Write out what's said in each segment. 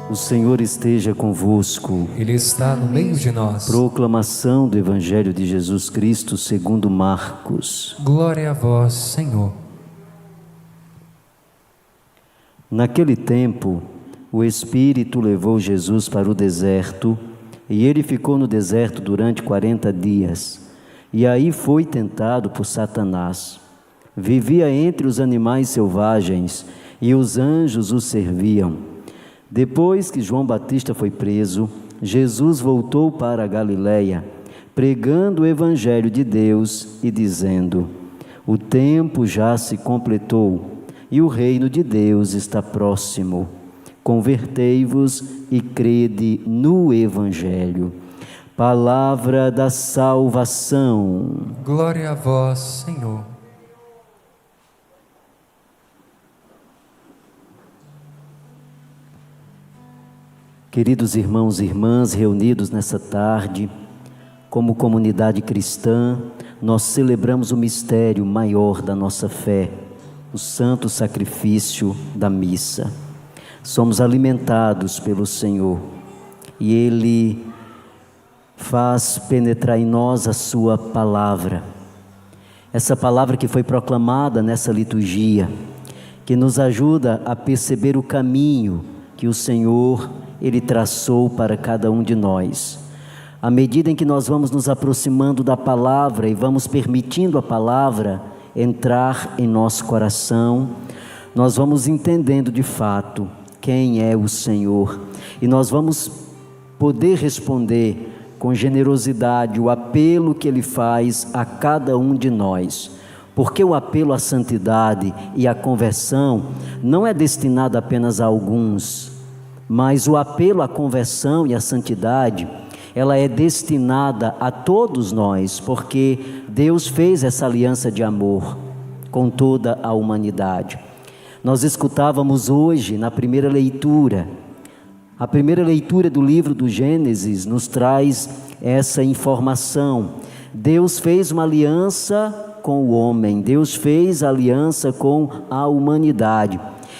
O Senhor esteja convosco. Ele está no meio de nós. Proclamação do Evangelho de Jesus Cristo segundo Marcos. Glória a vós, Senhor. Naquele tempo, o Espírito levou Jesus para o deserto, e ele ficou no deserto durante 40 dias. E aí foi tentado por Satanás. Vivia entre os animais selvagens, e os anjos o serviam. Depois que João Batista foi preso, Jesus voltou para a Galiléia, pregando o Evangelho de Deus e dizendo: o tempo já se completou e o reino de Deus está próximo. Convertei-vos e crede no Evangelho. Palavra da salvação. Glória a vós, Senhor. Queridos irmãos e irmãs reunidos nessa tarde, como comunidade cristã, nós celebramos o mistério maior da nossa fé, o santo sacrifício da missa. Somos alimentados pelo Senhor e Ele faz penetrar em nós a sua palavra. Essa palavra que foi proclamada nessa liturgia, que nos ajuda a perceber o caminho que o Senhor Ele traçou para cada um de nós. À medida em que nós vamos nos aproximando da palavra e vamos permitindo a palavra entrar em nosso coração, nós vamos entendendo de fato quem é o Senhor, e nós vamos poder responder com generosidade o apelo que Ele faz a cada um de nós. Porque o apelo à santidade e à conversão não é destinado apenas a alguns, mas o apelo à conversão e à santidade, ela é destinada a todos nós, porque Deus fez essa aliança de amor com toda a humanidade. Nós escutávamos hoje na primeira leitura, a primeira leitura do livro do Gênesis nos traz essa informação. Deus fez uma aliança com o homem, Deus fez aliança com a humanidade.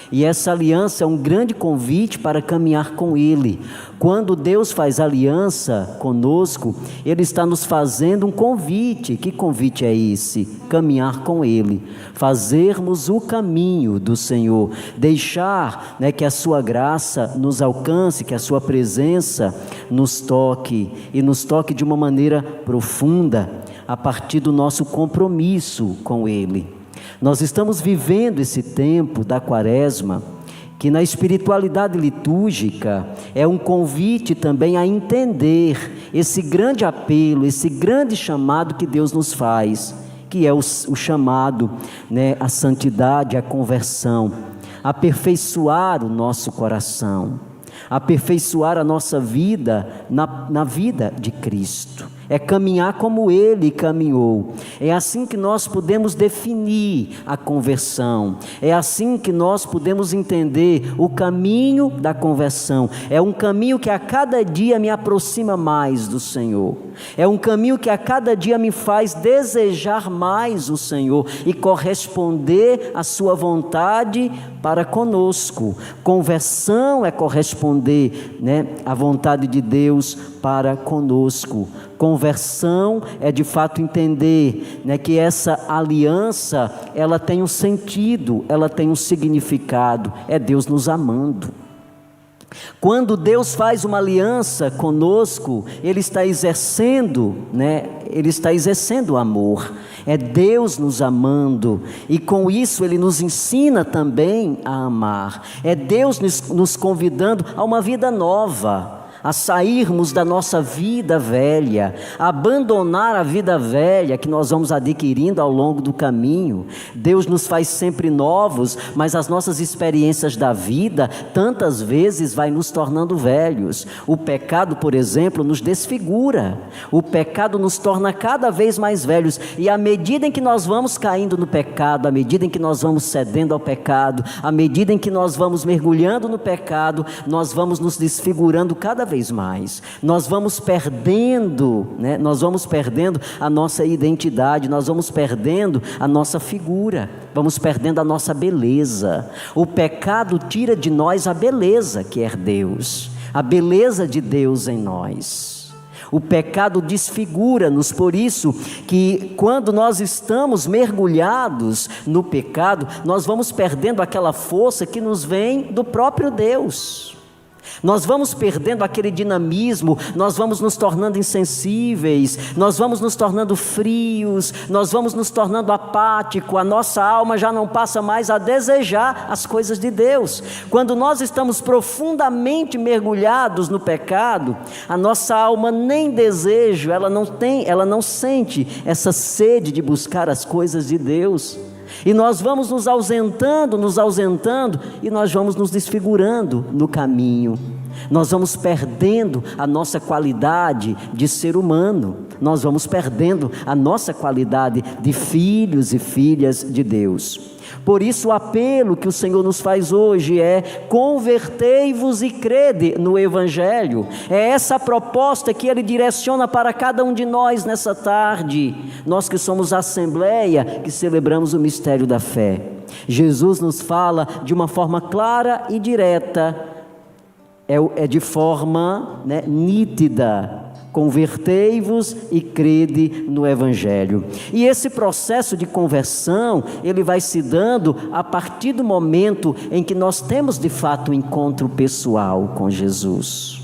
E essa aliança é um grande convite para caminhar com Ele. Quando Deus faz aliança conosco, Ele está nos fazendo um convite. Que convite é esse? Caminhar com Ele, fazermos o caminho do Senhor, deixar, que a sua graça nos alcance, que a sua presença nos toque, e nos toque de uma maneira profunda, a partir do nosso compromisso com Ele. Nós estamos vivendo esse tempo da Quaresma, que na espiritualidade litúrgica é um convite também a entender esse grande apelo, esse grande chamado que Deus nos faz, que é o chamado, à santidade, à conversão, a aperfeiçoar o nosso coração, a aperfeiçoar a nossa vida na vida de Cristo. É caminhar como Ele caminhou. É assim que nós podemos definir a conversão. É assim que nós podemos entender o caminho da conversão. É um caminho que a cada dia me aproxima mais do Senhor. É um caminho que a cada dia me faz desejar mais o Senhor e corresponder à sua vontade para conosco. Conversão é corresponder, à vontade de Deus para conosco. Conversão é de fato entender, que essa aliança, ela tem um sentido, ela tem um significado, é Deus nos amando. Quando Deus faz uma aliança conosco, Ele está exercendo, Ele está exercendo o amor, é Deus nos amando, e com isso Ele nos ensina também a amar, é Deus nos convidando a uma vida nova, a sairmos da nossa vida velha, a abandonar a vida velha que nós vamos adquirindo ao longo do caminho. Deus nos faz sempre novos, mas as nossas experiências da vida, tantas vezes, vai nos tornando velhos. O pecado, por exemplo, nos desfigura, o pecado nos torna cada vez mais velhos, e à medida em que nós vamos caindo no pecado, à medida em que nós vamos cedendo ao pecado, à medida em que nós vamos mergulhando no pecado, nós vamos nos desfigurando cada vez vez mais. Nós vamos perdendo, né? Nós vamos perdendo a nossa identidade, nós vamos perdendo a nossa figura, vamos perdendo a nossa beleza. O pecado tira de nós a beleza que é Deus, a beleza de Deus em nós. O pecado desfigura-nos, por isso que quando nós estamos mergulhados no pecado, nós vamos perdendo aquela força que nos vem do próprio Deus. Nós vamos perdendo aquele dinamismo, nós vamos nos tornando insensíveis, nós vamos nos tornando frios, nós vamos nos tornando apáticos, a nossa alma já não passa mais a desejar as coisas de Deus. Quando nós estamos profundamente mergulhados no pecado, a nossa alma nem deseja, ela não sente essa sede de buscar as coisas de Deus. E nós vamos nos ausentando, e nós vamos nos desfigurando no caminho. Nós vamos perdendo a nossa qualidade de ser humano. Nós vamos perdendo a nossa qualidade de filhos e filhas de Deus. Por isso o apelo que o Senhor nos faz hoje é: convertei-vos e crede no Evangelho. É essa a proposta que Ele direciona para cada um de nós nessa tarde. Nós que somos a Assembleia, que celebramos o mistério da fé. Jesus nos fala de uma forma clara e direta, de forma nítida: convertei-vos e crede no Evangelho. E esse processo de conversão, ele vai se dando a partir do momento em que nós temos de fato um encontro pessoal com Jesus.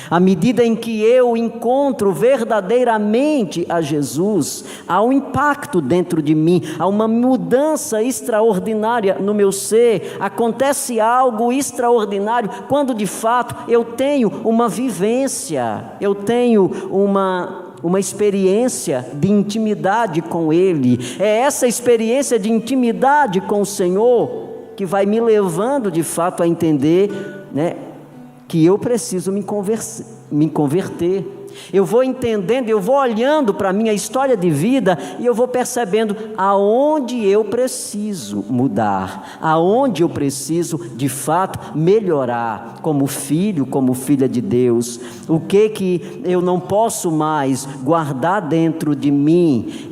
À medida em que eu encontro verdadeiramente a Jesus, há um impacto dentro de mim, há uma mudança extraordinária no meu ser. Acontece algo extraordinário quando de fato eu tenho uma vivência, eu tenho uma experiência de intimidade com Ele. É essa experiência de intimidade com o Senhor que vai me levando de fato a entender, que eu preciso me converter. Eu vou entendendo, eu vou olhando para a minha história de vida e eu vou percebendo aonde eu preciso mudar, aonde eu preciso de fato melhorar como filho, como filha de Deus. O que eu não posso mais guardar dentro de mim,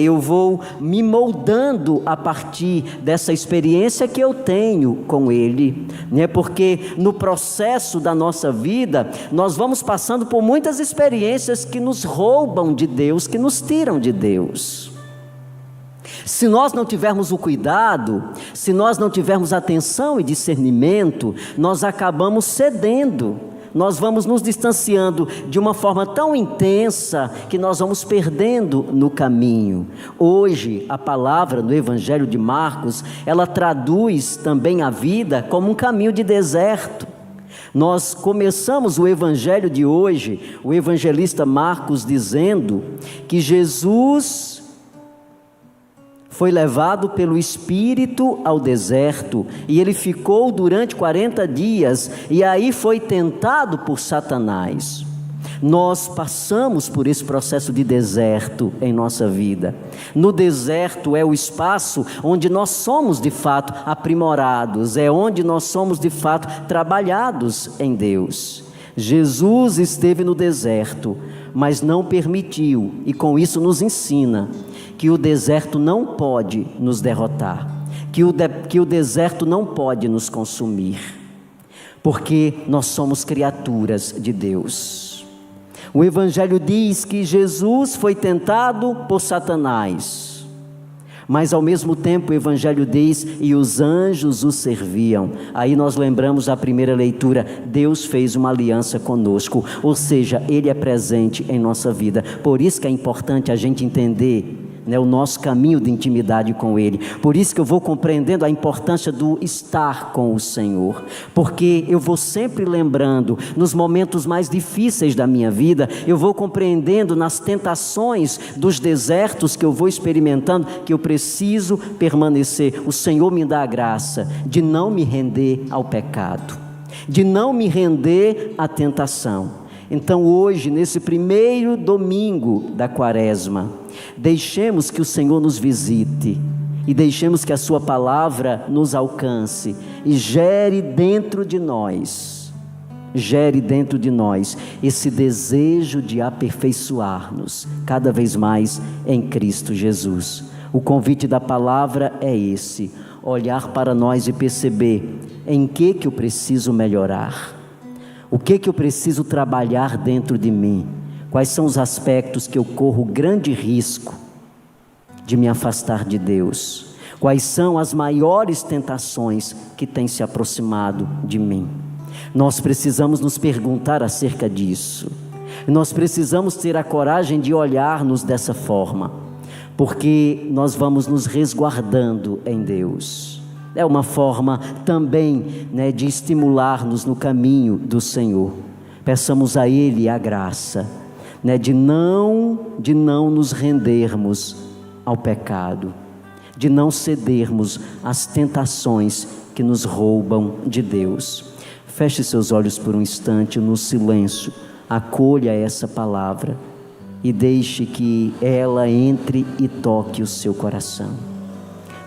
eu vou me moldando a partir dessa experiência que eu tenho com Ele, porque no processo da nossa vida nós vamos passando por muitas experiências que nos roubam de Deus, que nos tiram de Deus. Se nós não tivermos o cuidado, se nós não tivermos atenção e discernimento, nós acabamos cedendo, nós vamos nos distanciando de uma forma tão intensa que nós vamos perdendo no caminho. Hoje, a palavra no Evangelho de Marcos, ela traduz também a vida como um caminho de deserto. Nós começamos o Evangelho de hoje, o evangelista Marcos, dizendo que Jesus foi levado pelo Espírito ao deserto e ele ficou durante 40 dias e aí foi tentado por Satanás. Nós passamos por esse processo de deserto em nossa vida. No deserto é o espaço onde nós somos de fato aprimorados, é onde nós somos de fato trabalhados em Deus. Jesus esteve no deserto, mas não permitiu, e com isso nos ensina que o deserto não pode nos derrotar, que o deserto não pode nos consumir, porque nós somos criaturas de Deus. O Evangelho diz que Jesus foi tentado por Satanás, mas ao mesmo tempo o Evangelho diz, e os anjos o serviam. Aí nós lembramos a primeira leitura, Deus fez uma aliança conosco, ou seja, Ele é presente em nossa vida. Por isso que é importante a gente entender o nosso caminho de intimidade com Ele. Por isso que eu vou compreendendo a importância do estar com o Senhor, porque eu vou sempre lembrando, nos momentos mais difíceis da minha vida, eu vou compreendendo nas tentações dos desertos que eu vou experimentando, que eu preciso permanecer. O Senhor me dá a graça de não me render ao pecado, de não me render à tentação. Então hoje, nesse primeiro domingo da Quaresma, deixemos que o Senhor nos visite e deixemos que a sua palavra nos alcance e gere dentro de nós gere dentro de nós esse desejo de aperfeiçoar-nos cada vez mais em Cristo Jesus. O convite da palavra é esse: olhar para nós e perceber em que eu preciso melhorar, o que eu preciso trabalhar dentro de mim, quais são os aspectos que eu corro grande risco de me afastar de Deus, quais são as maiores tentações que têm se aproximado de mim. Nós precisamos nos perguntar acerca disso, nós precisamos ter a coragem de olhar-nos dessa forma, porque nós vamos nos resguardando em Deus. É uma forma também, de estimular-nos no caminho do Senhor. Peçamos a Ele a graça, de não nos rendermos ao pecado, de não cedermos às tentações que nos roubam de Deus. Feche seus olhos por um instante no silêncio, acolha essa palavra e deixe que ela entre e toque o seu coração.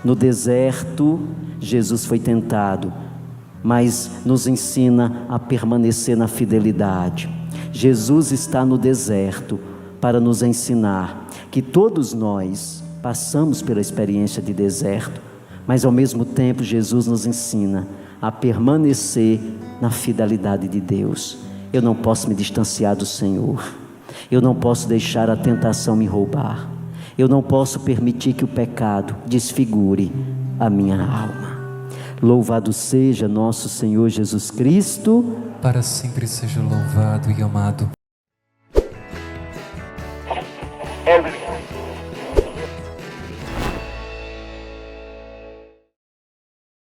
No deserto, Jesus foi tentado, mas nos ensina a permanecer na fidelidade. Jesus está no deserto para nos ensinar que todos nós passamos pela experiência de deserto, mas ao mesmo tempo Jesus nos ensina a permanecer na fidelidade de Deus. Eu não posso me distanciar do Senhor, eu não posso deixar a tentação me roubar, eu não posso permitir que o pecado desfigure a minha alma. Louvado seja nosso Senhor Jesus Cristo, Para sempre seja louvado e amado. Olhe,